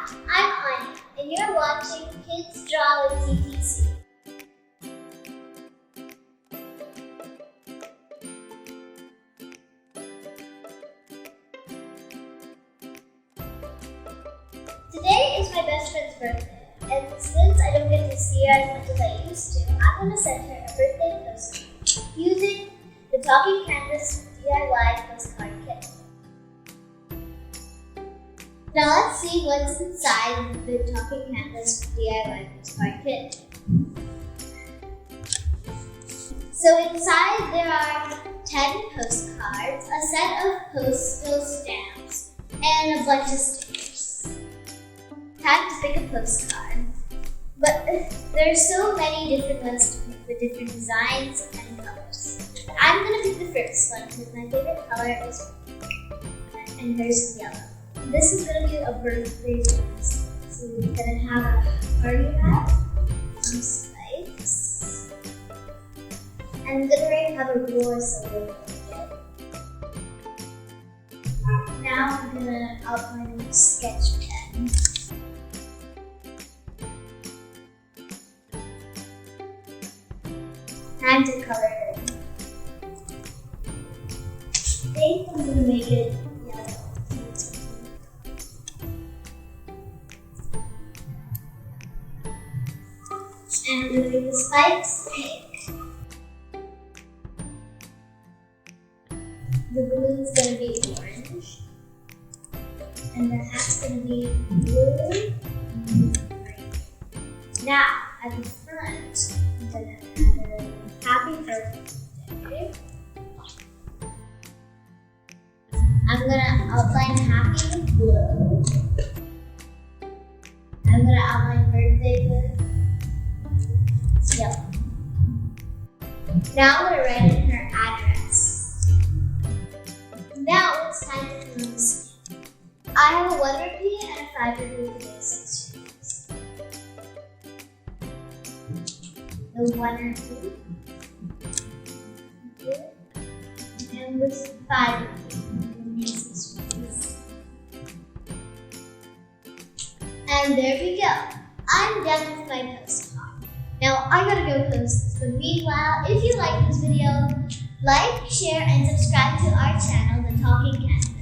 I'm Anya, and you're watching Kids Draw with TTC. Today is my best friend's birthday, and since I don't get to see her as much as I used to, I'm going to send her a birthday postcard using the Talking Canvas DIY Postcard kit. Now let's see what's inside the Talking Canvas DIY Postcard kit. So inside there are 10 postcards, a set of postal stamps, and a bunch of stickers. Time to pick a postcard, but there's so many different ones to pick with different designs and colors. But I'm going to pick the first one because my favorite color is pink, and hers is yellow. This is going to be a birthday dress. So we're going to have a party hat, some spikes, and we're going to have a roar silver blanket. Now I'm going to outline with a sketch pen. Time to color it in. I think I'm going to make it yellow. And I'm going to make the spikes pink. The balloon's going to be orange. And the hat's going to be blue and green. Now, at the front, I'm going to add a happy birthday. I'm going to outline happy with blue. I'm going to outline birthday with yellow. Now I'm going to write in her address. Now it's time to fill in the stamp. I have a 1 rupee and a 5 rupee with the basic strings. The 1 rupee. And this 5 rupee with the basic strings. And there we go. I'm done with my postcard. Now I gotta go post this, but meanwhile, if you like this video, like, share, and subscribe to our channel, The Talking Canvas.